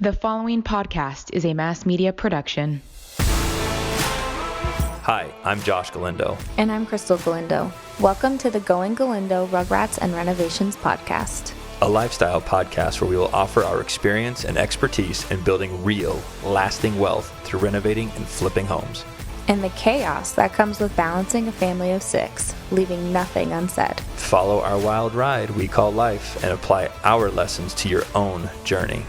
The following podcast is a mass media production. Hi, I'm Josh Galindo. And I'm Krystal Galindo. Welcome to the Going Galindo Rugrats and Renovations podcast. A lifestyle podcast where we will offer our experience and expertise in building real, lasting wealth through renovating and flipping homes. And the chaos that comes with balancing a family of 6, leaving nothing unsaid. Follow our wild ride we call life and apply our lessons to your own journey.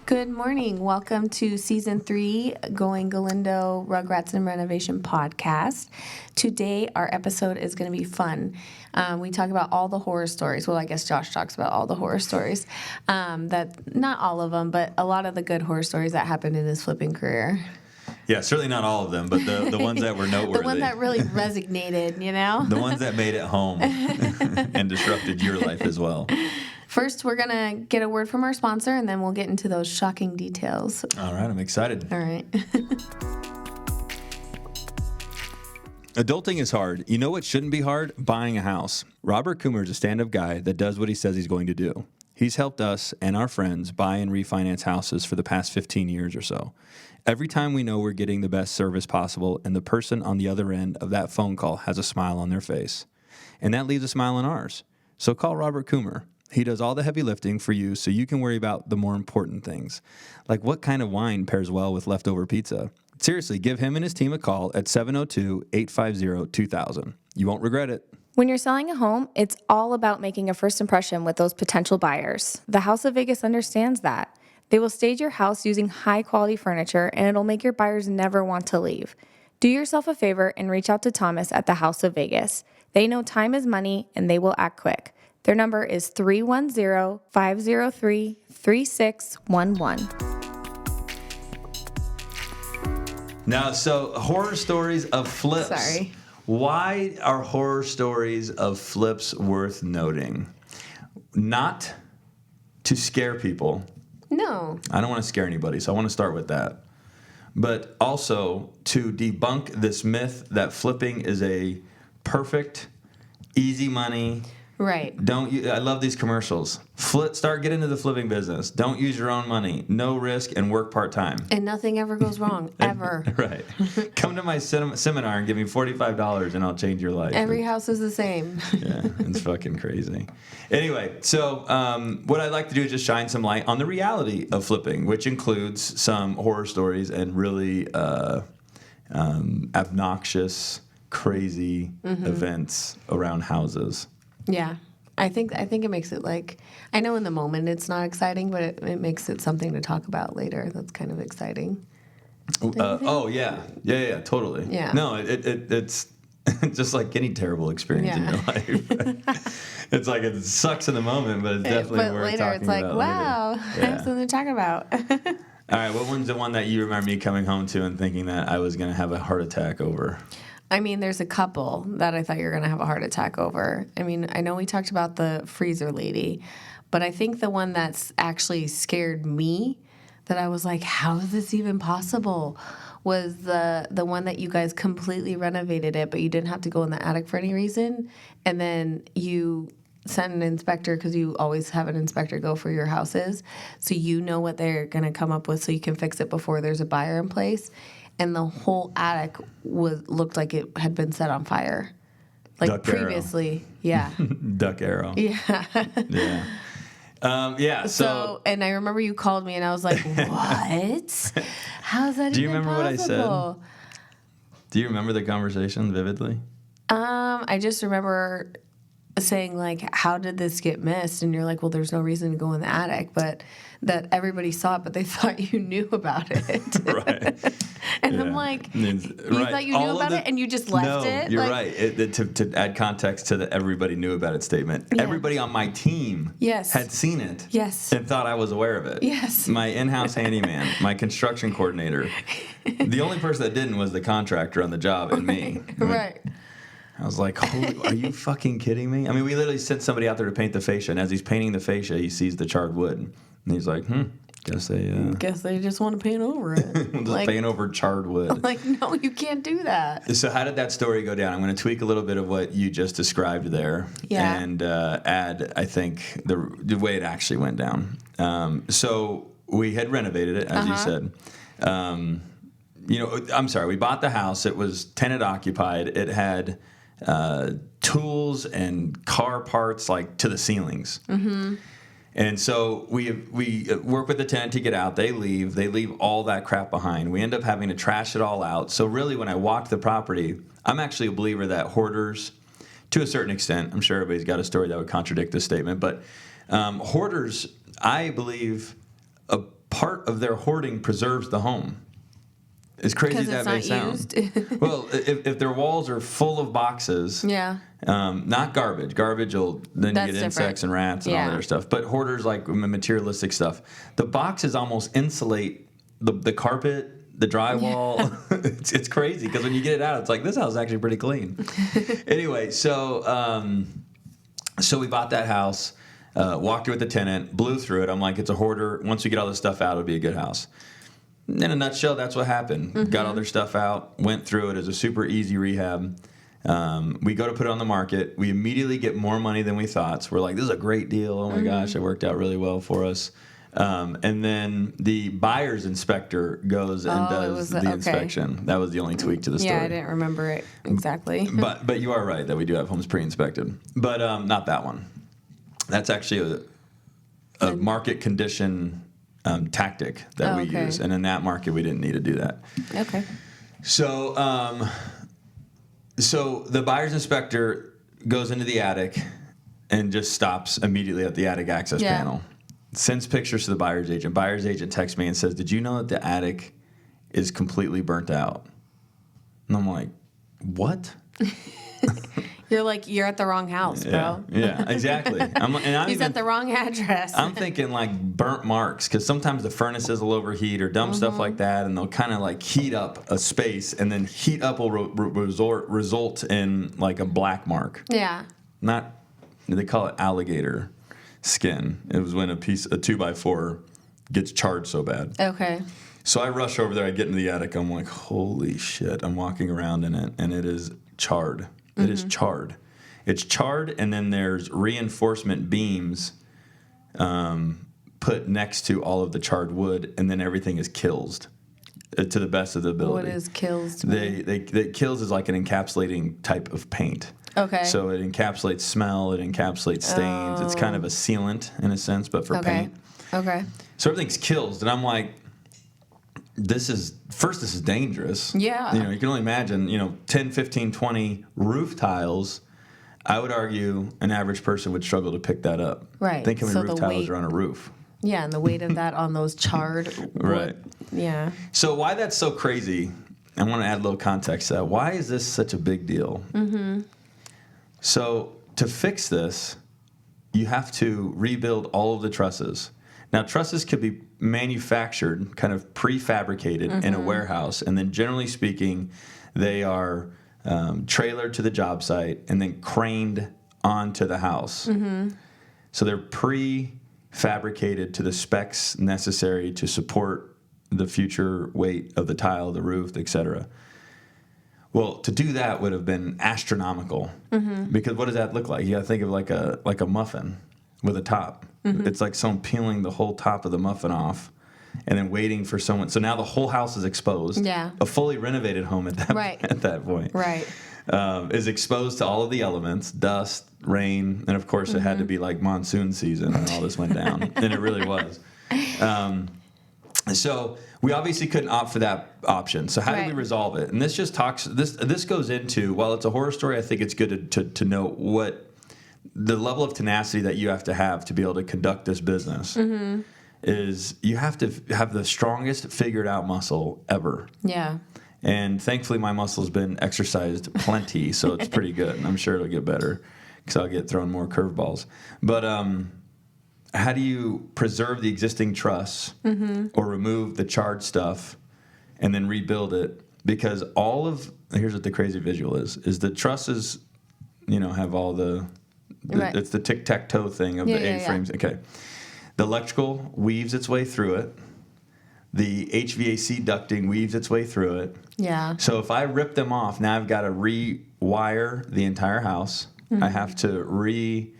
Good morning. Welcome to Season 3, Going Galindo Rugrats and Renovation podcast. Today, our episode is going to be fun. We talk about all the horror stories. Well, I guess Josh talks about all the horror stories. That not all of them, but a lot of the good horror stories that happened in his flipping career. Yeah, certainly not all of them, but the ones that were noteworthy. The ones that really resonated, you know? The ones that made it home and disrupted your life as well. First, we're going to get a word from our sponsor, and then we'll get into those shocking details. All right, I'm excited. All right. Adulting is hard. You know what shouldn't be hard? Buying a house. Robert Coomer is a stand-up guy that does what he says he's going to do. He's helped us and our friends buy and refinance houses for the past 15 years or so. Every time we know we're getting the best service possible, and the person on the other end of that phone call has a smile on their face. And that leaves a smile on ours. So call Robert Coomer. He does all the heavy lifting for you so you can worry about the more important things, like what kind of wine pairs well with leftover pizza. Seriously, give him and his team a call at 702-850-2000. You won't regret it. When you're selling a home, it's all about making a first impression with those potential buyers. The House of Vegas understands that. They will stage your house using high-quality furniture, and it'll make your buyers never want to leave. Do yourself a favor and reach out to Thomas at the House of Vegas. They know time is money, and they will act quick. Their number is 310-503-3611. Now, so horror stories of flips. Sorry. Why are horror stories of flips worth noting? Not to scare people. No. I don't want to scare anybody, so I want to start with that. But also to debunk this myth that flipping is a perfect, easy money. Right. I love these commercials. Get into the flipping business. Don't use your own money. No risk and work part-time. And nothing ever goes wrong, ever. Right. Come to my seminar and give me $45 and I'll change your life. Every house is the same. Yeah, it's fucking crazy. Anyway, so what I'd like to do is just shine some light on the reality of flipping, which includes some horror stories and really obnoxious, crazy events around houses. Yeah. I think it makes it like, I know in the moment it's not exciting, but it makes it something to talk about later. That's kind of exciting. Oh, yeah. Yeah, totally. Yeah. No, it's just like any terrible experience in your life. It's like it sucks in the moment, but it's definitely worth talking about. But later it's like, wow, later. I have something to talk about. All right, what one's the one that you remember me coming home to and thinking that I was going to have a heart attack over? I mean, there's a couple that I thought you were going to have a heart attack over. I mean, I know we talked about the freezer lady, but I think the one that's actually scared me, that I was like, how is this even possible, was the one that you guys completely renovated it, but you didn't have to go in the attic for any reason. And then you sent an inspector, because you always have an inspector go for your houses, so you know what they're going to come up with so you can fix it before there's a buyer in place. And the whole attic looked like it had been set on fire, like Duck previously. Arrow. Yeah. Duck arrow. Yeah. Yeah. So, and I remember you called me, and I was like, "What? How's that?" Do you even remember what I possible? said? Do you remember the conversation vividly? I just remember saying, like, how did this get missed? And you're like, well, there's no reason to go in the attic, but that everybody saw it, but they thought you knew about it. Right. And I'm like, you thought you knew about it and you just left it? You're like, right. To add context to the everybody knew about it statement, everybody on my team had seen it and thought I was aware of it. Yes. My in-house handyman, my construction coordinator. The only person that didn't was the contractor on the job and me. Right. I was like, are you fucking kidding me? I mean, we literally sent somebody out there to paint the fascia, and as he's painting the fascia, he sees the charred wood. And he's like, Guess they just want to paint over it. just paint over charred wood. Like, no, you can't do that. So how did that story go down? I'm going to tweak a little bit of what you just described there, and add, I think, the way it actually went down. So we had renovated it, as you said. I'm sorry, we bought the house. It was tenant occupied. It had tools and car parts like to the ceilings. Mm-hmm. And so we work with the tenant to get out. They leave all that crap behind. We end up having to trash it all out. So really, when I walked the property, I'm actually a believer that hoarders, to a certain extent, I'm sure everybody's got a story that would contradict this statement, but hoarders, I believe, a part of their hoarding preserves the home. As crazy as that may sound. Well, if their walls are full of boxes, not garbage. Garbage will then you get insects and rats and all that other stuff. But hoarders, like materialistic stuff, the boxes almost insulate the carpet, the drywall. It's crazy because when you get it out, it's like, this house is actually pretty clean. Anyway, so we bought that house, walked it with the tenant, blew through it. I'm like, it's a hoarder. Once we get all this stuff out, it'll be a good house. In a nutshell, that's what happened. Mm-hmm. Got all their stuff out, went through it as a super easy rehab. We go to put it on the market. We immediately get more money than we thought. So we're like, this is a great deal. Oh, my gosh, it worked out really well for us. And then the buyer's inspector goes and does the inspection. That was the only tweak to the story. Yeah, I didn't remember it exactly. But you are right that we do have homes pre-inspected. But not that one. That's actually a market condition tactic that we use, and in that market we didn't need to do that. Okay. So the buyer's inspector goes into the attic and just stops immediately at the attic access panel. Sends pictures to the buyer's agent. Buyer's agent texts me and says, "Did you know that the attic is completely burnt out?" And I'm like, "What?" You're like, you're at the wrong house, bro. Yeah, exactly. He's at the wrong address. I'm thinking like burnt marks, because sometimes the furnaces will overheat or dumb stuff like that, and they'll kind of like heat up a space, and then heat up will result in like a black mark. Yeah. They call it alligator skin. It was when a 2x4 gets charred so bad. Okay. So I rush over there. I get into the attic. I'm like, holy shit. I'm walking around in it, and it is charred. It is charred. It's charred, and then there's reinforcement beams put next to all of the charred wood, and then everything is kilsed to the best of the ability. What is kilsed? Kills is like an encapsulating type of paint. Okay. So it encapsulates smell, it encapsulates stains. It's kind of a sealant in a sense, but for paint. Okay. So everything's kilsed, and I'm like, this is dangerous. Yeah. You can only imagine, 10, 15, 20 roof tiles. I would argue an average person would struggle to pick that up. Right. Think how many roof tiles are on a roof. Yeah, and the weight of that on those charred wood. Right. Yeah. So why that's so crazy, I want to add a little context to that. Why is this such a big deal? Mm-hmm. So to fix this, you have to rebuild all of the trusses. Now, trusses could be manufactured, kind of prefabricated in a warehouse, and then generally speaking, they are trailered to the job site and then craned onto the house. Mm-hmm. So they're prefabricated to the specs necessary to support the future weight of the tile, the roof, etc. Well, to do that would have been astronomical, because what does that look like? You got to think of like a muffin with a top. Mm-hmm. It's like someone peeling the whole top of the muffin off and then waiting for someone. So now the whole house is exposed. Yeah. A fully renovated home at that point. Right. Is exposed to all of the elements, dust, rain, and of course it had to be like monsoon season when all this went down. And it really was. So we obviously couldn't opt for that option. So how did we resolve it? And this just this goes into, while it's a horror story, I think it's good to know what the level of tenacity that you have to be able to conduct this business is. You have to have the strongest figured out muscle ever. Yeah. And thankfully my muscle's been exercised plenty, so it's pretty good. And I'm sure it'll get better because I'll get thrown more curveballs. But how do you preserve the existing truss or remove the charred stuff and then rebuild it? Because here's what the crazy visual is the trusses, have all it's the tic-tac-toe thing of the A-frames. Yeah. Okay. The electrical weaves its way through it. The HVAC ducting weaves its way through it. Yeah. So if I rip them off, now I've got to rewire the entire house. I have to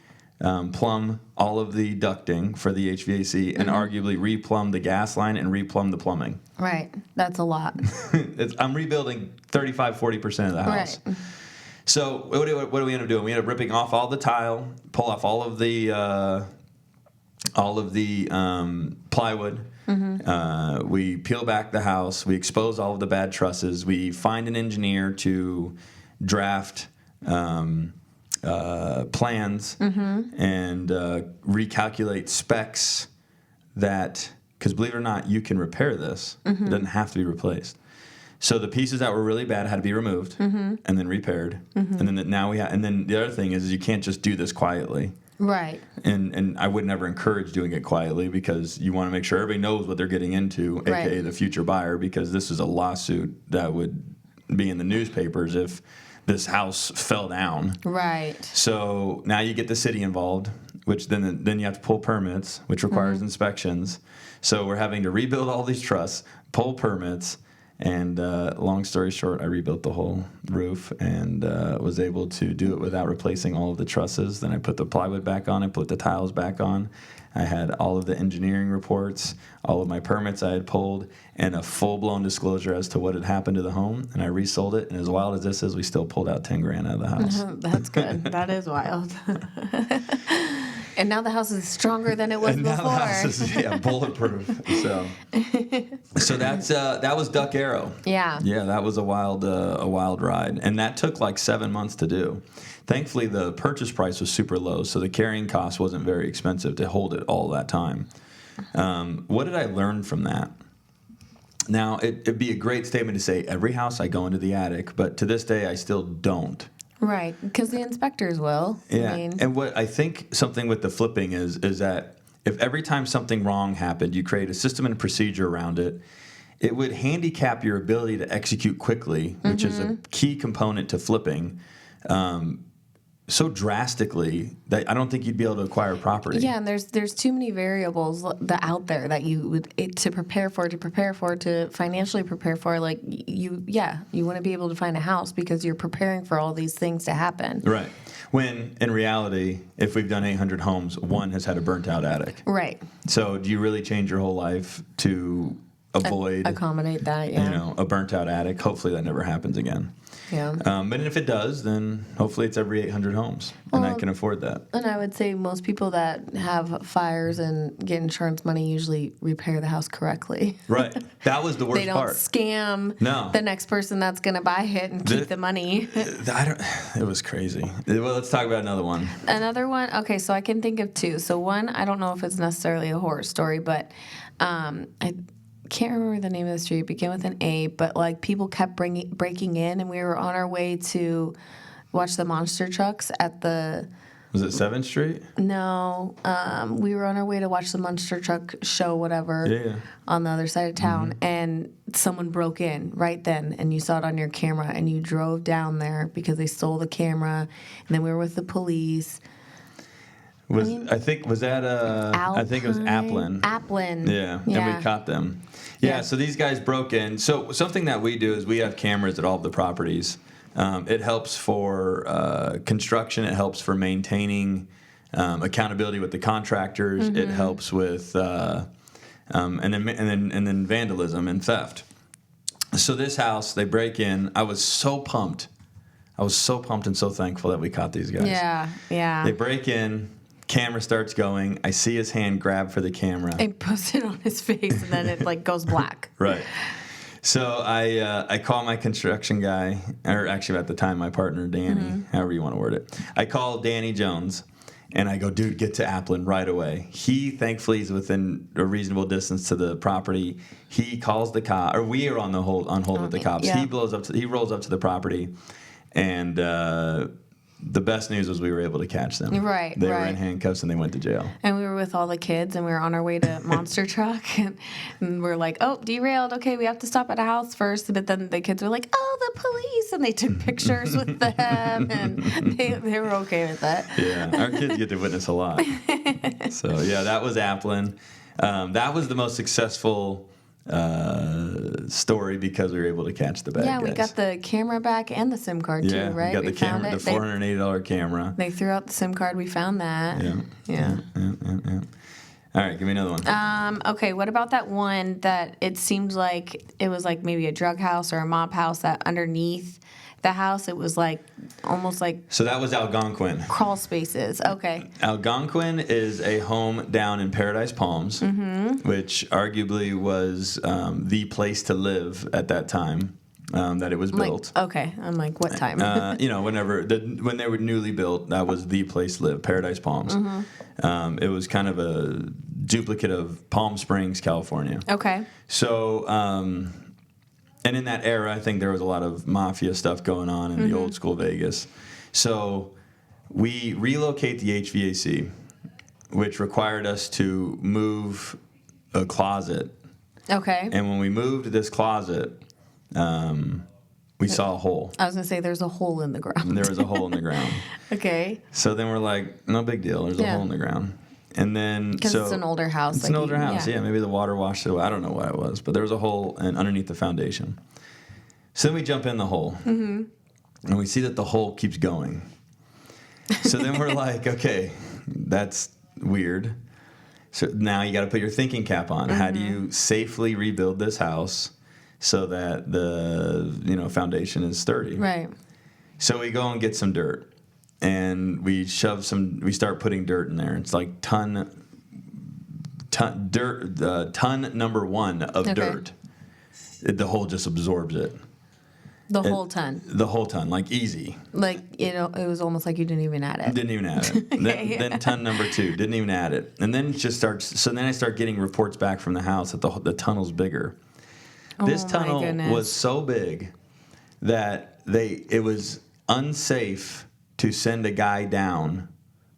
plumb all of the ducting for the HVAC and arguably replumb the gas line and replumb the plumbing. Right. That's a lot. I'm rebuilding 35-40% of the house. Right. So what do we end up doing? We end up ripping off all the tile, pull off all of the plywood. We peel back the house. We expose all of the bad trusses. We find an engineer to draft plans and recalculate specs that, because believe it or not, you can repair this. It doesn't have to be replaced. So the pieces that were really bad had to be removed and then repaired. And then and then the other thing is you can't just do this quietly. Right. And I would never encourage doing it quietly because you want to make sure everybody knows what they're getting into, aka the future buyer, because this is a lawsuit that would be in the newspapers if this house fell down. Right. So now you get the city involved, which then you have to pull permits, which requires inspections. So we're having to rebuild all these trusses, pull permits, and long story short, I rebuilt the whole roof and was able to do it without replacing all of the trusses. Then I put the plywood back on, I put the tiles back on. I had all of the engineering reports, all of my permits I had pulled, and a full-blown disclosure as to what had happened to the home. And I resold it. And as wild as this is, we still pulled out $10,000 out of the house. That's good. That is wild. And now the house is stronger than it was before. Now the house is bulletproof. So that was Duck Arrow. Yeah. Yeah, that was a wild ride, and that took like 7 months to do. Thankfully, the purchase price was super low, so the carrying cost wasn't very expensive to hold it all that time. What did I learn from that? Now, it'd be a great statement to say every house I go into the attic, but to this day I still don't. Right, because the inspectors will. Yeah, I mean, and what I think something with the flipping is that if every time something wrong happened, you create a system and a procedure around it, it would handicap your ability to execute quickly, which is a key component to flipping, so drastically that I don't think you'd be able to acquire property. yeah, and there's too many variables out there that you would to prepare for, to financially prepare for. Like you want to be able to find a house because you're preparing for all these things to happen. Right. When in reality, if we've done 800 homes, one has had a burnt out attic. Right. So do you really change your whole life to avoid accommodate that? Yeah. A burnt out attic? Hopefully that never happens again. Yeah. But if it does, then hopefully it's every 800 homes, and I can afford that. And I would say most people that have fires and get insurance money usually repair the house correctly. Right. That was the worst They don't part. scam the next person that's going to buy it and keep the money. It was crazy. Well, let's talk about another one. Another one? Okay, so I can think of two. So one, I don't know if it's necessarily a horror story, but I can't remember the name of the street. It began with an A, but like people kept breaking in, and we were on our way to watch the monster trucks at the. Was it 7th Street? No, we were on our way to watch the monster truck show, whatever, on the other side of town, and someone broke in right then, and you saw it on your camera, and you drove down there because they stole the camera, and then we were with the police. I think it was Applin. Applin. Yeah, and we caught them. Yeah, so these guys broke in. So something that we do is we have cameras at all of the properties. It helps for construction. It helps for maintaining accountability with the contractors. It helps with and then vandalism and theft. So this house, they break in. I was so pumped and so thankful that we caught these guys. Yeah. They break in. Camera starts going. I see his hand grab for the camera. And puts it on his face, and then it goes black. Right. So I call my construction guy, or actually at the time my partner Danny, however you want to word it. I call Danny Jones, and I go, dude, get to Applin right away. He thankfully is within a reasonable distance to the property. He calls the cop, or we are on hold with the cops. Yeah. He rolls up to the property, and the best news was we were able to catch them. Right, They were right. in handcuffs and they went to jail. And we were with all the kids, and we were on our way to Monster Truck, and we're like, oh, derailed. Okay, we have to stop at a house first. But then the kids were like, oh, the police, and they took pictures with them, and they were okay with that. Yeah, our kids get to witness a lot. So, yeah, that was Applin. That was the most successful story because we were able to catch the bad guys. Yeah, we got the camera back and the SIM card too, right? We got the camera, the $480 camera. They threw out the SIM card. We found that. Yeah. All right, give me another one. Okay, what about that one that it seemed like it was like maybe a drug house or a mob house that underneath the house it was like almost like So that was Algonquin. crawl spaces. Okay. Algonquin is a home down in Paradise Palms, which arguably was the place to live at that time that it was built. Okay, I'm like, what time? When they were newly built, that was the place to live, Paradise Palms. It was kind of a duplicate of Palm Springs, California. Okay. So, and in that era, I think there was a lot of mafia stuff going on in the old school Vegas. So we relocate the HVAC, which required us to move a closet. Okay. And when we moved this closet, we saw a hole. I was gonna say there's a hole in the ground. There was a hole in the ground. Okay. So then we're like, no big deal. There's a hole in the ground. And then because it's an older house. It's an older house. Yeah, maybe the water washed it away. I don't know what it was, but there was a hole underneath the foundation. So then we jump in the hole, and we see that the hole keeps going. So then we're like, okay, that's weird. So now you got to put your thinking cap on. How do you safely rebuild this house so that the foundation is sturdy? Right. So we go and get some dirt. And we start putting dirt in there. It's like ton number one of dirt. The hole just absorbs it. The whole ton. The whole ton, like easy. Like, it was almost like you didn't even add it. Didn't even add it. Then ton number 2, didn't even add it. And then it just starts, so then I start getting reports back from the house that the tunnel's bigger. This tunnel was so big that it was unsafe to send a guy down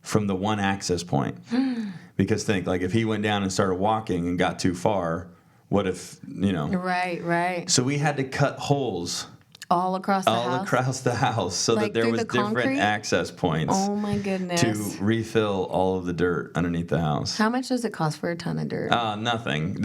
from the one access point. Because think, like if he went down and started walking and got too far, what if, Right. So we had to cut holes all across the house so like that there was different concrete? Access points. Oh my goodness. To refill all of the dirt underneath the house. How much does it cost for a ton of dirt? Nothing.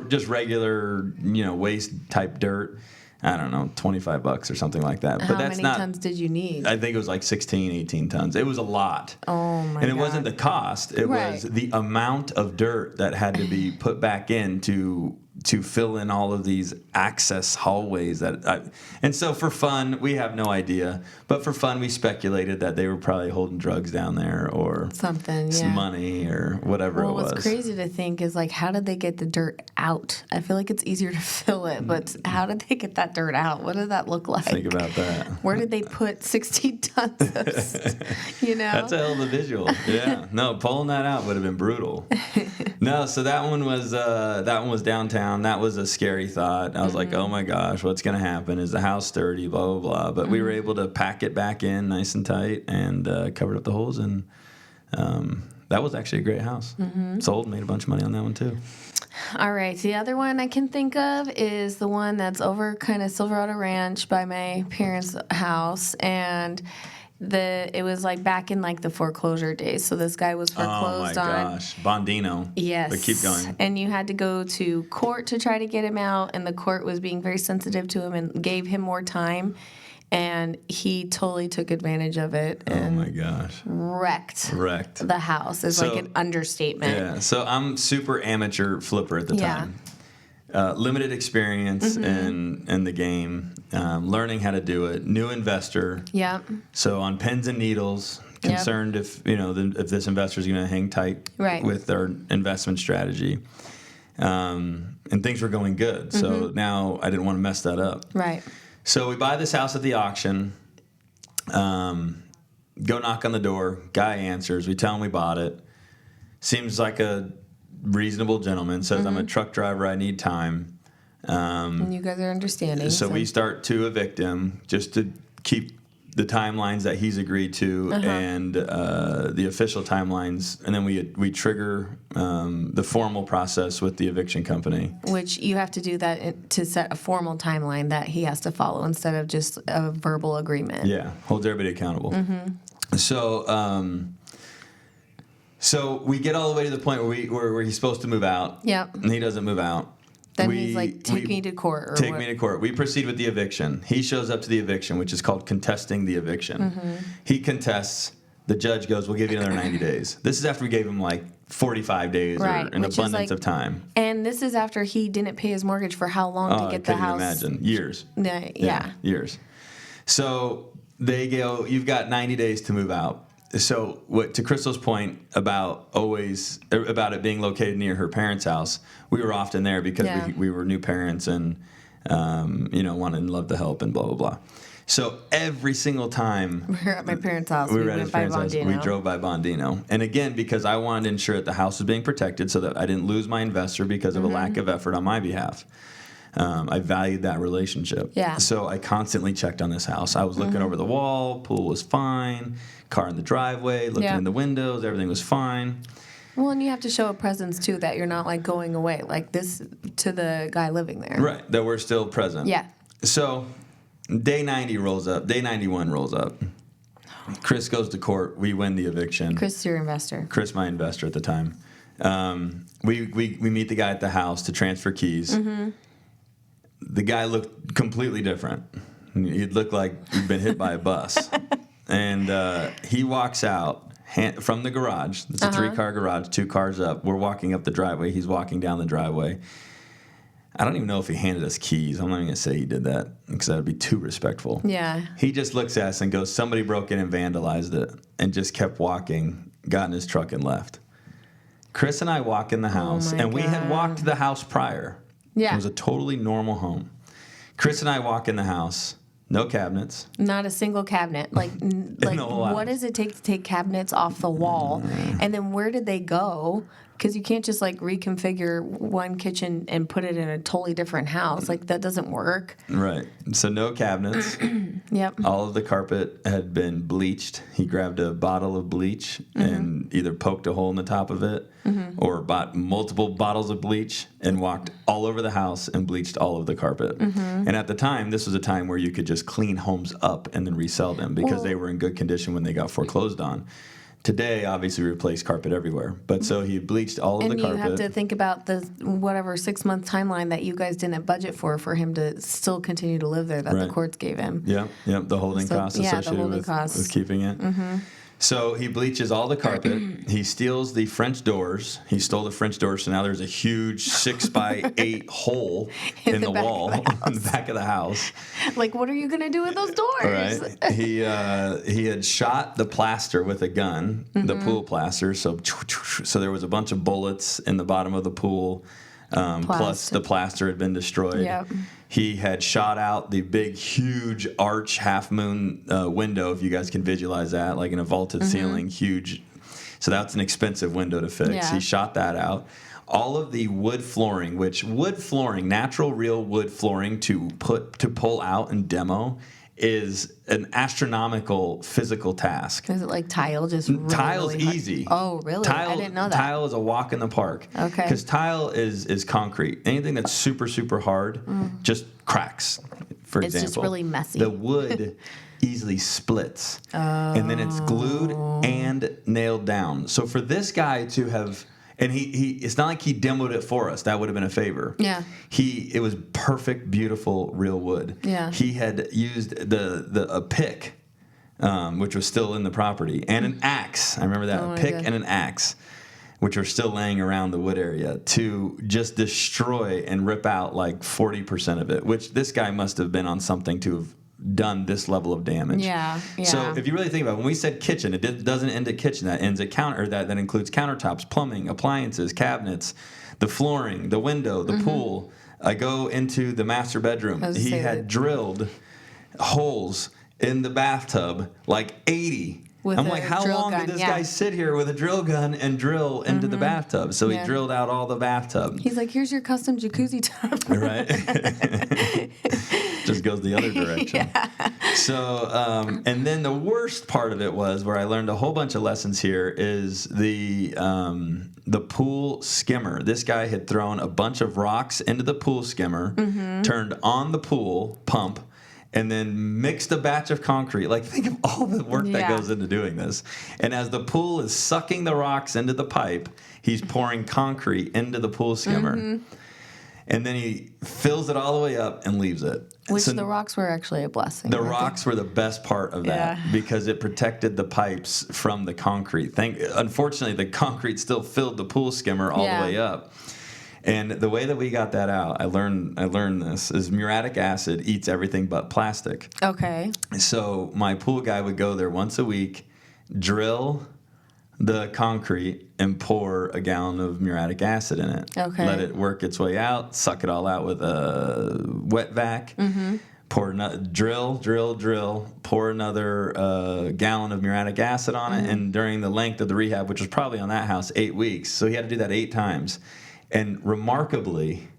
Just regular, waste type dirt. I don't know, $25 or something like that. How many tons did you need? I think it was like 16, 18 tons. It was a lot. Oh, my God. And it wasn't the cost. It was the amount of dirt that had to be put back in to fill in all of these access hallways. And so for fun, we have no idea. But for fun, we speculated that they were probably holding drugs down there or something, some money or whatever it was. What's crazy to think is, like, how did they get the dirt out? I feel like it's easier to fill it, but how did they get that dirt out? What did that look like? Think about that. Where did they put 16 tons of, That's a hell of a visual. Yeah. No, pulling that out would have been brutal. No, so that one was downtown. That was a scary thought. I was like, oh my gosh, what's going to happen? Is the house sturdy? Blah, blah, blah. But we were able to pack it back in nice and tight and covered up the holes. And that was actually a great house. Sold, made a bunch of money on that one too. All right. The other one I can think of is the one that's over kind of Silverado Ranch by my parents' house. And it was like back in like the foreclosure days. So this guy was foreclosed on. Oh my gosh, Bondino. Yes. But keep going. And you had to go to court to try to get him out, and the court was being very sensitive to him and gave him more time. And he totally took advantage of it and oh my gosh, wrecked the house. It's like an understatement. Yeah. So I'm super amateur flipper at the time. Limited experience in the game, learning how to do it. New investor. Yeah. So on pins and needles, concerned if this investor is going to hang tight with their investment strategy. And things were going good. So now I didn't want to mess that up. Right. So we buy this house at the auction. Go knock on the door. Guy answers. We tell him we bought it. Seems like a reasonable gentleman. Says, I'm a truck driver. I need time. And you guys are understanding. So we start to evict him just to keep the timelines that he's agreed to and the official timelines, and then we trigger the formal process with the eviction company. Which you have to do that to set a formal timeline that he has to follow instead of just a verbal agreement. Yeah, holds everybody accountable. So we get all the way to the point where he's supposed to move out. Yep. And he doesn't move out. Then he's like, take me to court. Take me to court. We proceed with the eviction. He shows up to the eviction, which is called contesting the eviction. He contests. The judge goes, we'll give you another 90 days. This is after we gave him like 45 days or an abundance of time. And this is after he didn't pay his mortgage for how long to get the house? I couldn't imagine. Years. Yeah. Years. So they go, you've got 90 days to move out. So to Krystal's point about it being located near her parents' house, we were often there because we were new parents and wanted and loved the help and blah blah blah. So every single time we were at my parents' house, we went by Bondino. We drove by Bondino, and again because I wanted to ensure that the house was being protected, so that I didn't lose my investor because of a lack of effort on my behalf. I valued that relationship. Yeah. So I constantly checked on this house. I was looking over the wall. Pool was fine. Car in the driveway. Looking in the windows. Everything was fine. Well, and you have to show a presence, too, that you're not, like, going away, like this, to the guy living there. Right. That we're still present. Yeah. So day 90 rolls up. Day 91 rolls up. Chris goes to court. We win the eviction. Chris, your investor. Chris, my investor at the time. We meet the guy at the house to transfer keys. The guy looked completely different. He'd look like he'd been hit by a bus. And he walks out from the garage. It's a 3-car garage, 2 cars up. We're walking up the driveway. He's walking down the driveway. I don't even know if he handed us keys. I'm not even going to say he did that because that would be too respectful. Yeah. He just looks at us and goes, somebody broke in and vandalized it, and just kept walking, got in his truck and left. Chris and I walk in the house, and we had walked the house prior. Yeah. It was a totally normal home. Chris and I walk in the house. No cabinets. Not a single cabinet. Like what does it take to take cabinets off the wall? And then where did they go? Because you can't just, like, reconfigure one kitchen and put it in a totally different house. Like, that doesn't work. Right. So no cabinets. Yep. All of the carpet had been bleached. He grabbed a bottle of bleach and either poked a hole in the top of it or bought multiple bottles of bleach and walked all over the house and bleached all of the carpet. And at the time, this was a time where you could just clean homes up and then resell them because they were in good condition when they got foreclosed on. Today, obviously, we replace carpet everywhere. But so he bleached all of the carpet. And you have to think about the 6-month timeline that you guys didn't budget for him to still continue to live there that the courts gave him. Yep, the holding costs associated with keeping it. So he bleaches all the carpet. He steals the French doors. He stole the French doors, so now there's a huge 6x8 hole in the wall in the back of the house. Like, what are you going to do with those doors? Right. He had shot the plaster with a gun, the pool plaster. So there was a bunch of bullets in the bottom of the pool. Plus the plaster had been destroyed. Yep. He had shot out the big, huge arch half-moon window, if you guys can visualize that, like in a vaulted ceiling, huge. So that's an expensive window to fix. Yeah. He shot that out. All of the wood flooring, natural, real wood flooring to pull out and demo is an astronomical physical task. Is it like tile? Tile's really easy. Oh, really? I didn't know that. Tile is a walk in the park. Okay. Because tile is concrete. Anything that's super, super hard just cracks, for example. It's just really messy. The wood easily splits. And then it's glued and nailed down. So for this guy to have... And he it's not like he demoed it for us. That would have been a favor. Yeah. It was perfect, beautiful, real wood. Yeah. He had used a pick, which was still in the property, and an axe. I remember that. A pick and an axe, which were still laying around the wood area, to just destroy and rip out like 40% of it, which this guy must have been on something to have done this level of damage. Yeah. So if you really think about it, when we said kitchen, it doesn't end at kitchen. That ends at that includes countertops, plumbing, appliances, cabinets, the flooring, the window, the pool. I go into the master bedroom. He had drilled holes in the bathtub, like 80. I'm like, how long did this guy sit here with a drill gun and drill into the bathtub? So he drilled out all the bathtub. He's like, here's your custom jacuzzi tub. Right? Just goes the other direction. So, and then the worst part of it was where I learned a whole bunch of lessons here is the pool skimmer. This guy had thrown a bunch of rocks into the pool skimmer, turned on the pool pump, and then mixed a batch of concrete. Like, think of all the work that goes into doing this. And as the pool is sucking the rocks into the pipe, he's pouring concrete into the pool skimmer. And then he fills it all the way up and leaves it. Which the rocks were actually a blessing. The rocks were the best part of that because it protected the pipes from the concrete. Unfortunately, the concrete still filled the pool skimmer all the way up. And the way that we got that out, I learned this, is muriatic acid eats everything but plastic. Okay. So my pool guy would go there once a week, drill the concrete, and pour a gallon of muriatic acid in it. Okay. Let it work its way out, suck it all out with a wet vac. Pour drill, pour another gallon of muriatic acid on it. And during the length of the rehab, which was probably on that house 8 weeks, so he had to do that 8 times. And remarkably,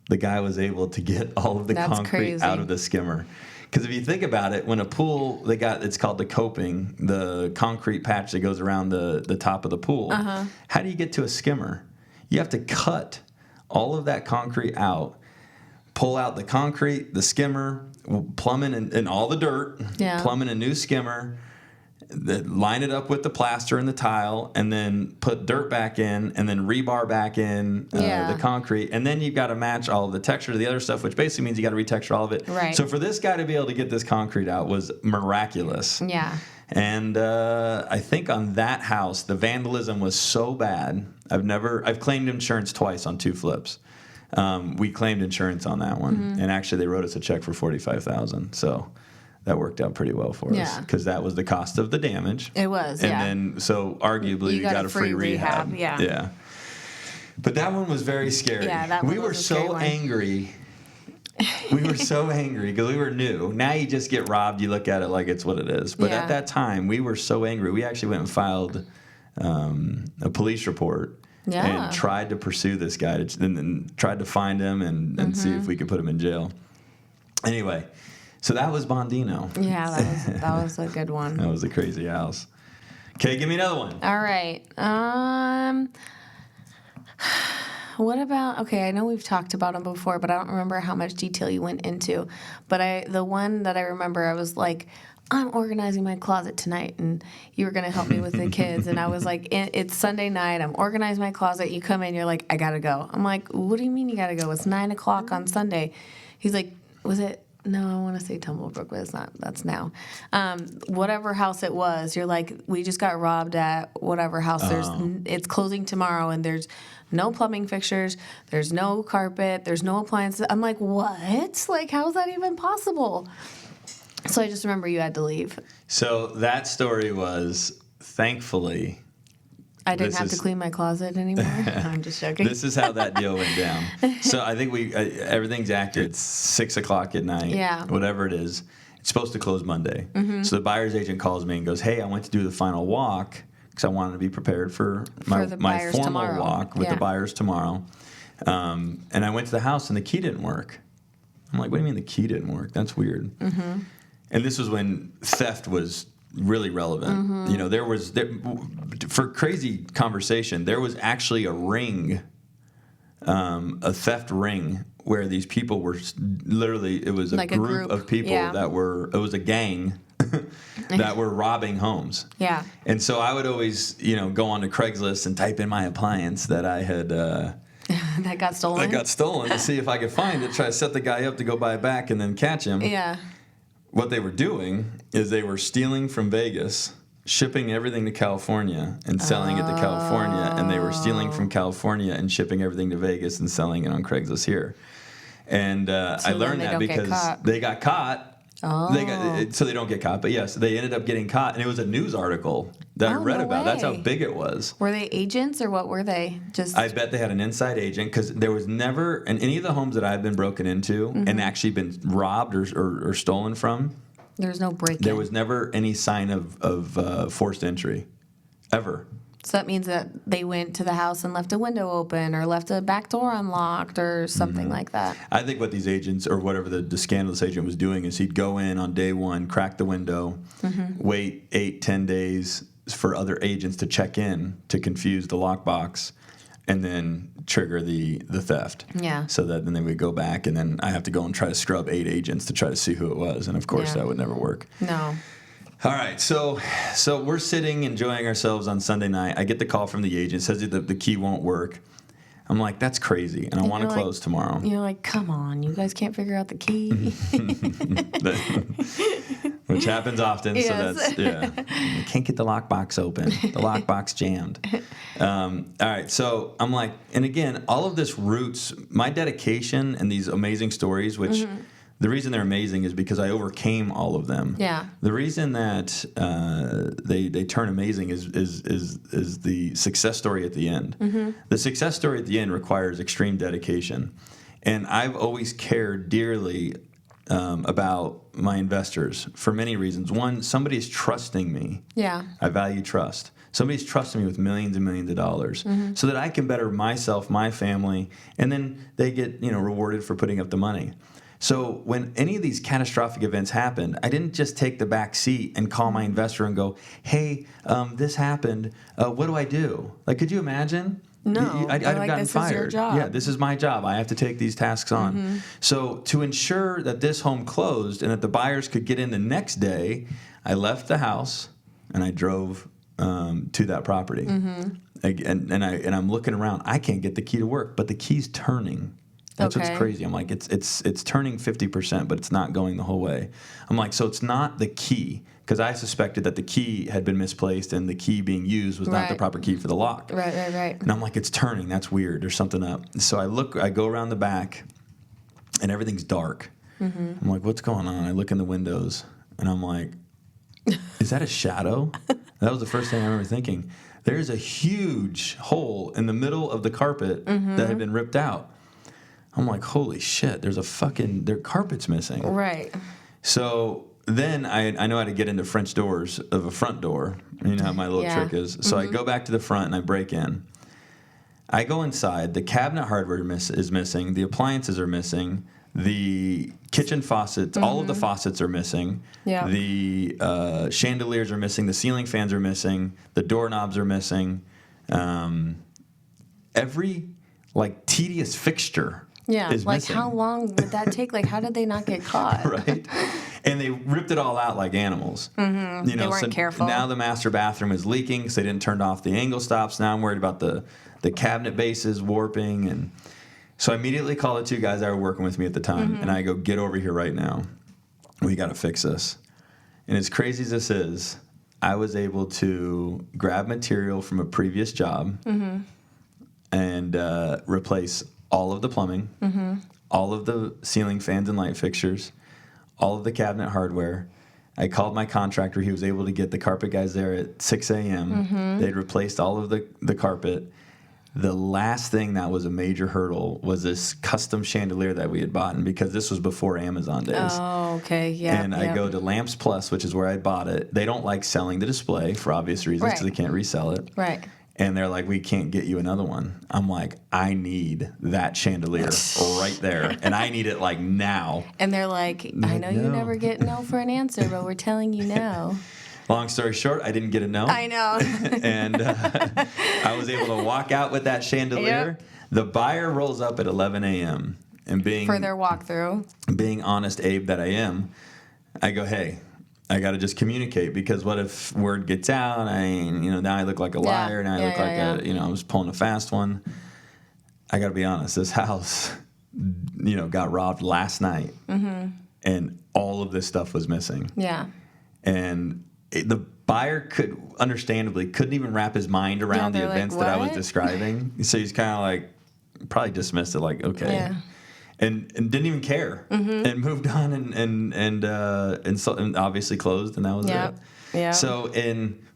the guy was able to get all of the concrete out of the skimmer. Because if you think about it, when a pool, it's called the coping, the concrete patch that goes around the top of the pool. How do you get to a skimmer? You have to cut all of that concrete out, pull out the concrete, the skimmer, plumb in and all the dirt, plumb in a new skimmer, line it up with the plaster and the tile, and then put dirt back in, and then rebar back in the concrete, and then you've got to match all of the texture to the other stuff, which basically means you got to retexture all of it. Right. So for this guy to be able to get this concrete out was miraculous. Yeah. And I think on that house, the vandalism was so bad. I've claimed insurance twice on 2 flips. We claimed insurance on that one, and actually they wrote us a check for $45,000. So that worked out pretty well for us because that was the cost of the damage. It was, and then so arguably you got a free rehab. Yeah. But that one was very scary. Yeah, that one we were was a scary so one. angry. We were so angry because we were new. Now you just get robbed. You look at it like it's what it is. But at that time, we were so angry. We actually went and filed a police report and tried to pursue this guy and tried to find him and see if we could put him in jail. Anyway. So that was Bondino. Yeah, that was a good one. That was a crazy house. Okay, give me another one. All right. What about? Okay, I know we've talked about them before, but I don't remember how much detail you went into. But the one that I remember, I was like, I'm organizing my closet tonight, and you were going to help me with the kids. And I was like, it's Sunday night. I'm organizing my closet. You come in, you're like, I got to go. I'm like, what do you mean you got to go? It's 9 o'clock on Sunday. He's like, was it? No, I want to say Tumblebrook, but it's not. That's now. Whatever house it was, you're like, we just got robbed at whatever house. It's closing tomorrow, and there's no plumbing fixtures. There's no carpet. There's no appliances. I'm like, what? Like, how is that even possible? So I just remember you had to leave. So that story was, thankfully, I didn't have to clean my closet anymore. I'm just joking. This is how that deal went down. So I think everything's accurate. It's 6 o'clock at night. Yeah. Whatever it is. It's supposed to close Monday. So the buyer's agent calls me and goes, hey, I went to do the final walk because I wanted to be prepared for my formal tomorrow. Walk with the buyers tomorrow. And I went to the house and the key didn't work. I'm like, what do you mean the key didn't work? That's weird. And this was when theft was really relevant. You know, for crazy conversation, there was actually a ring, a theft ring, where these people were literally, it was a group of people it was a gang that were robbing homes. Yeah. And so I would always, go on to Craigslist and type in my appliance that I had that got stolen. That got stolen to see if I could find it, try to set the guy up to go buy it back and then catch him. Yeah. What they were doing is they were stealing from Vegas, shipping everything to California and selling it to California, and they were stealing from California and shipping everything to Vegas and selling it on Craigslist here. And I learned that because they got caught. So they don't get caught, but yes, they ended up getting caught, and it was a news article that I read about. That's how big it was. Were they agents or what were they? I bet they had an inside agent because there was never in any of the homes that I've been broken into and actually been robbed or stolen from. There was no break-in. There was never any sign of forced entry, ever. So that means that they went to the house and left a window open or left a back door unlocked or something like that. I think what these agents or whatever the scandalous agent was doing is he'd go in on day one, crack the window, wait 8-10 days for other agents to check in to confuse the lockbox, and then trigger the theft. Yeah. So that then they would go back, and then I have to go and try to scrub 8 agents to try to see who it was. And, of course, that would never work. No. All right, so we're sitting enjoying ourselves on Sunday night. I get the call from the agent, says that the key won't work. I'm like, that's crazy, and I want to close tomorrow. You're like, come on, you guys can't figure out the key. Which happens often. Yes. So you can't get the lockbox open. The lockbox jammed. All right, so I'm like, and again, all of this roots my dedication and these amazing stories, which the reason they're amazing is because I overcame all of them. Yeah. The reason that they turn amazing is the success story at the end. The success story at the end requires extreme dedication, and I've always cared dearly about my investors for many reasons. One, somebody's trusting me. Yeah. I value trust. Somebody's trusting me with millions and millions of dollars so that I can better myself, my family, and then they get rewarded for putting up the money. So when any of these catastrophic events happened, I didn't just take the back seat and call my investor and go, hey, this happened. What do I do? Like, could you imagine? No. I'd have gotten this fired. Is your job. Yeah, this is my job. I have to take these tasks on. So to ensure that this home closed and that the buyers could get in the next day, I left the house and I drove to that property. And I'm looking around. I can't get the key to work, but the key's turning. That's what's crazy. I'm like, it's turning 50%, but it's not going the whole way. I'm like, so it's not the key, because I suspected that the key had been misplaced and the key being used was not the proper key for the lock. Right. And I'm like, it's turning. That's weird. There's something up. So I go around the back, and everything's dark. I'm like, what's going on? I look in the windows, and I'm like, is that a shadow? That was the first thing I remember thinking. There's a huge hole in the middle of the carpet that had been ripped out. I'm like, holy shit, their carpet's missing. Right. So then I know how to get into French doors of a front door. You know how my little trick is. So I go back to the front and I break in. I go inside. The cabinet hardware is missing. The appliances are missing. The kitchen faucets, all of the faucets are missing. Yeah. The chandeliers are missing. The ceiling fans are missing. The doorknobs are missing. Every tedious fixture. Yeah, is missing. how long would that take? How did they not get caught? Right? And they ripped it all out like animals. They weren't careful. Now the master bathroom is leaking because they didn't turn off the angle stops. Now I'm worried about the cabinet bases warping. And so I immediately call the 2 guys that were working with me at the time, and I go, get over here right now. We got to fix this. And as crazy as this is, I was able to grab material from a previous job and replace all of the plumbing, all of the ceiling fans and light fixtures, all of the cabinet hardware. I called my contractor. He was able to get the carpet guys there at 6 a.m. They'd replaced all of the carpet. The last thing that was a major hurdle was this custom chandelier that we had bought, and because this was before Amazon days. Oh, okay, yeah. And I go to Lamps Plus, which is where I bought it. They don't like selling the display for obvious reasons because they can't resell it. Right. And they're like, we can't get you another one. I'm like, I need that chandelier right there. And I need it now. And they're like, I know you never get no for an answer, but we're telling you no. Long story short, I didn't get a no. I know. And I was able to walk out with that chandelier. Yep. The buyer rolls up at 11 a.m. And for their walkthrough. Being honest Abe that I am, I go, hey, I got to just communicate, because what if word gets out? Now I look like a liar. Now I look like I was pulling a fast one. I got to be honest. This house, got robbed last night, and all of this stuff was missing. Yeah. And the buyer couldn't even wrap his mind around the events that I was describing. So he's kind of probably dismissed it, okay. Yeah. And didn't even care, and moved on, and obviously closed, and that was it. Yeah. So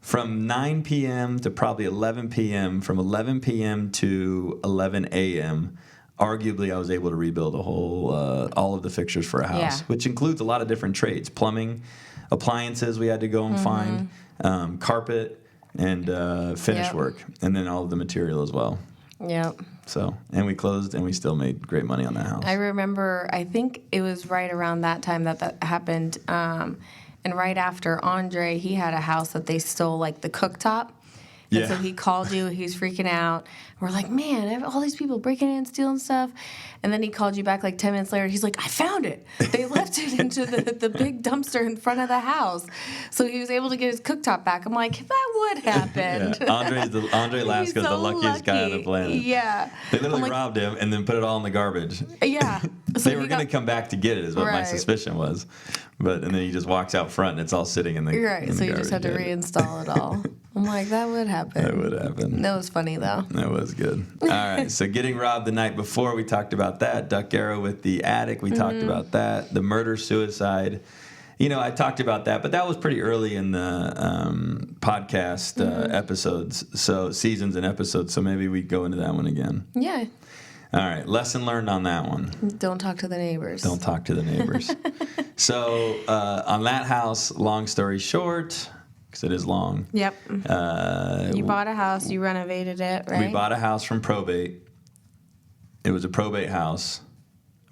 from 9 p.m. to probably 11 p.m., from 11 p.m. to 11 a.m., arguably I was able to rebuild all of the fixtures for a house, which includes a lot of different trades: plumbing, appliances we had to go and find, carpet, and finish Yep. work, and then all of the material as well. Yep. So, and we closed, and we still made great money on that house. I remember, I think it was right around that time that happened. And right after Andre, he had a house that they stole, like, the cooktop. And Yeah. so he called you. He was freaking out. We're like, man, I have all these people breaking in, stealing stuff. And then he called you back like 10 minutes later. He's like, I found it. They left it into the big dumpster in front of the house. So he was able to get his cooktop back. I'm like, that would happen. Yeah. Andre Lasco's He's the so luckiest guy on the lucky. planet. Yeah. They literally I'm like, robbed him and then put it all in the garbage. Yeah. So They were going to come back to get it, is what my Right. suspicion was. And then he just walks out front, and it's all sitting in the Right. in So the you just had to garbage. reinstall it all. I'm like, that would happen. That would happen. That was funny, though. That was good. All right. So getting robbed the night before, we talked about that. Duck arrow with the attic, we talked about that. The murder-suicide. I talked about that, but that was pretty early in the podcast episodes, so seasons and episodes, so maybe we go into that one again. Yeah. All right, lesson learned on that one. Don't talk to the neighbors. Don't talk to the neighbors. So on that house, long story short, because it is long. Yep. You bought a house, you renovated it, right? We bought a house from probate. It was a probate house.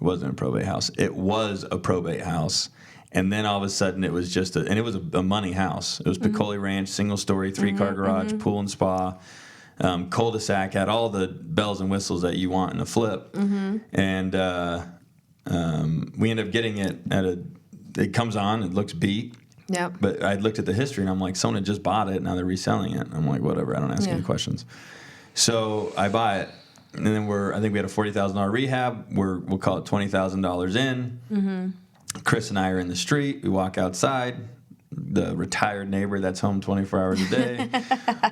It wasn't a probate house. It was a probate house. And then all of a sudden it was just and it was a money house. It was Piccoli Ranch, single story, 3-car garage, pool and spa, cul-de-sac, had all the bells and whistles that you want in a flip. And we ended up getting it it comes on, it looks beat. Yep. But I looked at the history and I'm like, someone had just bought it, now they're reselling it. I'm like, whatever, I don't ask any questions. So I buy it. And then I think we had a $40,000 rehab. We'll call it $20,000 in. Chris and I are in the street. We walk outside. The retired neighbor that's home 24 hours a day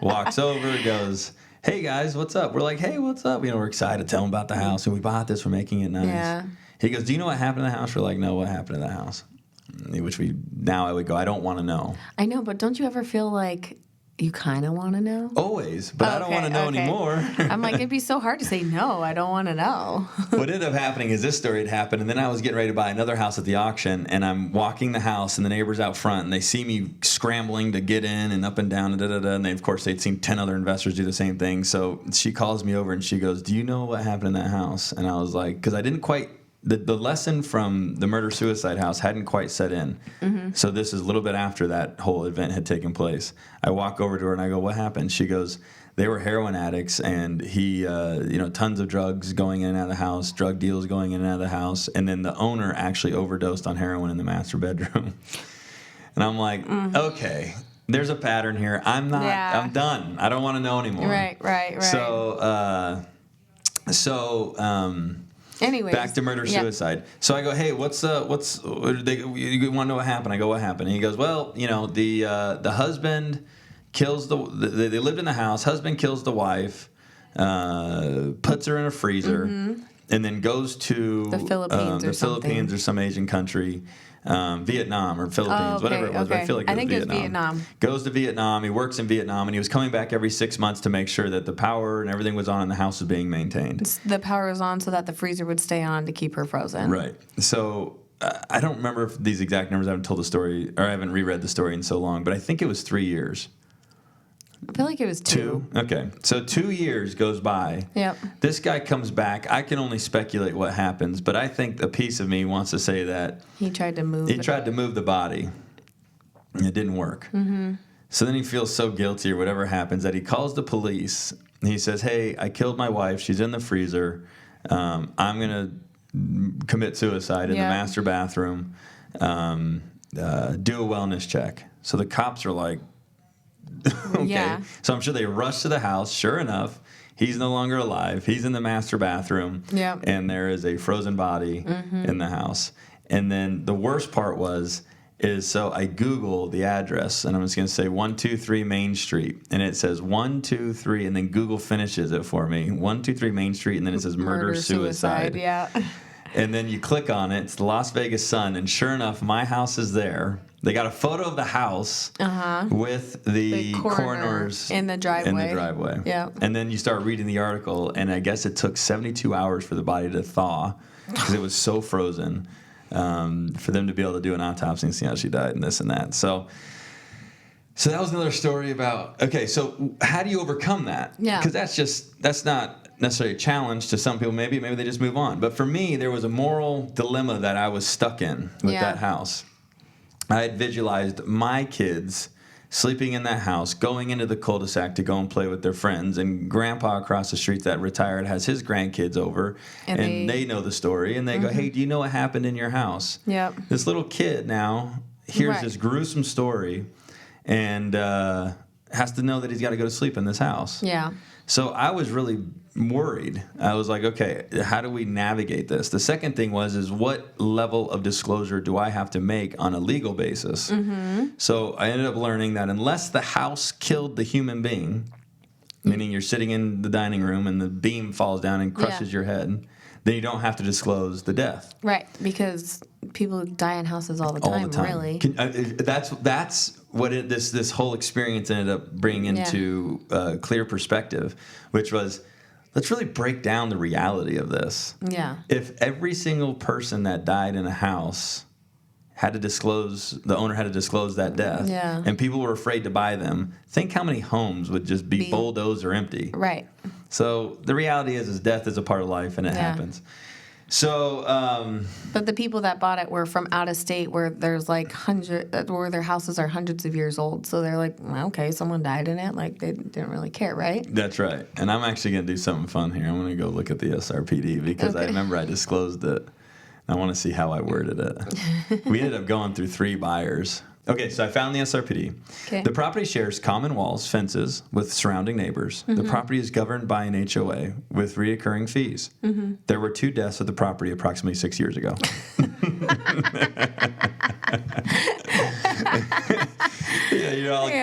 walks over, goes, hey guys, what's up? We're like, hey, what's up? We're excited to tell him about the house. And we bought this. We're making it nice. Yeah. He goes, do you know what happened to the house? We're like, no, what happened to the house? Which I would go, I don't want to know. I know, but don't you ever feel like you kind of want to know? Always, but I don't want to know anymore. I'm like, it'd be so hard to say, no, I don't want to know. What ended up happening is this story had happened, and then I was getting ready to buy another house at the auction, and I'm walking the house, and the neighbor's out front, and they see me scrambling to get in and up and down, and of course, they'd seen 10 other investors do the same thing. So she calls me over, and she goes, do you know what happened in that house? And I was like, because I didn't quite... The lesson from the murder-suicide house hadn't quite set in. So this is a little bit after that whole event had taken place. I walk over to her and I go, what happened? She goes, they were heroin addicts, and he, tons of drugs going in and out of the house, drug deals going in and out of the house, and then the owner actually overdosed on heroin in the master bedroom. And I'm like, okay, there's a pattern here. I'm done. I don't want to know anymore. Right. Anyways, back to murder-suicide. So I go, hey, you want to know what happened? I go, what happened? And he goes, well, the husband kills they lived in the house. Husband kills the wife, puts her in a freezer, and then goes to the Philippines or some Asian country. Vietnam or Philippines, whatever it was. But I feel like it was Vietnam. Goes to Vietnam. He works in Vietnam, and he was coming back every 6 months to make sure that the power and everything was on and the house was being maintained. The power was on so that the freezer would stay on to keep her frozen. Right. So I don't remember if these exact numbers. I haven't told the story, or I haven't reread the story in so long, but I think it was 3 years. I feel like it was 2. Okay. So 2 years goes by. Yep. This guy comes back. I can only speculate what happens, but I think a piece of me wants to say that he tried to move the body, and it didn't work. So then he feels so guilty or whatever happens that he calls the police. He says, hey, I killed my wife. She's in the freezer. I'm going to commit suicide in the master bathroom. Do a wellness check. So the cops are like, okay. Yeah. So I'm sure they rush to the house. Sure enough, he's no longer alive. He's in the master bathroom. Yep. And there is a frozen body in the house. And then the worst part so I Google the address, and I'm just going to say 123 Main Street. And it says 123, and then Google finishes it for me. 123 Main Street, and then it says murder-suicide. Yeah. And then you click on it. It's the Las Vegas Sun, and sure enough, my house is there. They got a photo of the house with the coroners in the driveway. Yeah. And then you start reading the article, and I guess it took 72 hours for the body to thaw because it was so frozen for them to be able to do an autopsy and see how she died and this and that. So So that was another story about, okay, so how do you overcome that? Yeah. Because that's not necessarily a challenge to some people. Maybe they just move on. But for me, there was a moral dilemma that I was stuck in with that house. I had visualized my kids sleeping in that house, going into the cul-de-sac to go and play with their friends, and grandpa across the street that retired has his grandkids over, and they know the story, and they go, hey, do you know what happened in your house? Yep. This little kid now hears this gruesome story and has to know that he's got to go to sleep in this house. Yeah. So I was really worried. I was like, okay, how do we navigate this? The second thing is what level of disclosure do I have to make on a legal basis? So I ended up learning that unless the house killed the human being, meaning you're sitting in the dining room and the beam falls down and crushes your head, then you don't have to disclose the death. Right, because people die in houses all the time. Really. That's what this whole experience ended up bringing into clear perspective, which was, let's really break down the reality of this. Yeah. If every single person that died in a house the owner had to disclose that death, and people were afraid to buy them, think how many homes would just be bulldozed or empty. Right. So the reality is death is a part of life, and it happens. So, but the people that bought it were from out of state, where there's like where their houses are hundreds of years old. So they're like, well, okay, someone died in it. Like, they didn't really care, right? That's right. And I'm actually going to do something fun here. I'm going to go look at the SRPD because I remember I disclosed it. I want to see how I worded it. We ended up going through 3 buyers. Okay, so I found the SRPD. Okay. The property shares common walls, fences with surrounding neighbors. The property is governed by an HOA with reoccurring fees. There were 2 deaths of the property approximately 6 years ago.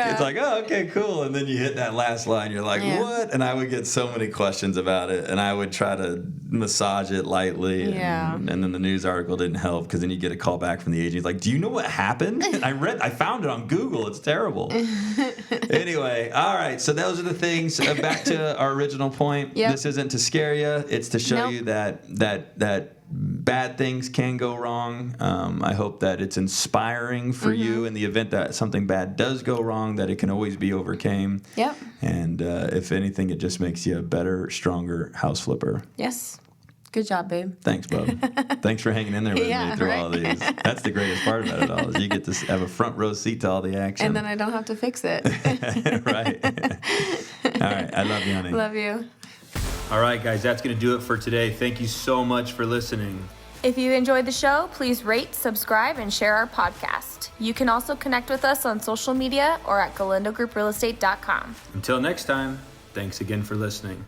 It's like, oh, okay, cool. And then you hit that last line. You're like, what? And I would get so many questions about it. And I would try to massage it lightly. And then the news article didn't help because then you get a call back from the agent. He's like, do you know what happened? And I found it on Google. It's terrible. Anyway, all right. So those are the things. Back to our original point. Yep. This isn't to scare you. It's to show you that bad things can go wrong. I hope that it's inspiring for you in the event that something bad does go wrong, that it can always be overcame. Yep. And if anything, it just makes you a better, stronger house flipper. Yes. Good job, babe. Thanks, bub. Thanks for hanging in there with me through all these. That's the greatest part about it all, is you get to have a front row seat to all the action. And then I don't have to fix it. Right. All right. I love you, honey. Love you. All right, guys, that's going to do it for today. Thank you so much for listening. If you enjoyed the show, please rate, subscribe, and share our podcast. You can also connect with us on social media or at galindogrouprealestate.com. Until next time, thanks again for listening.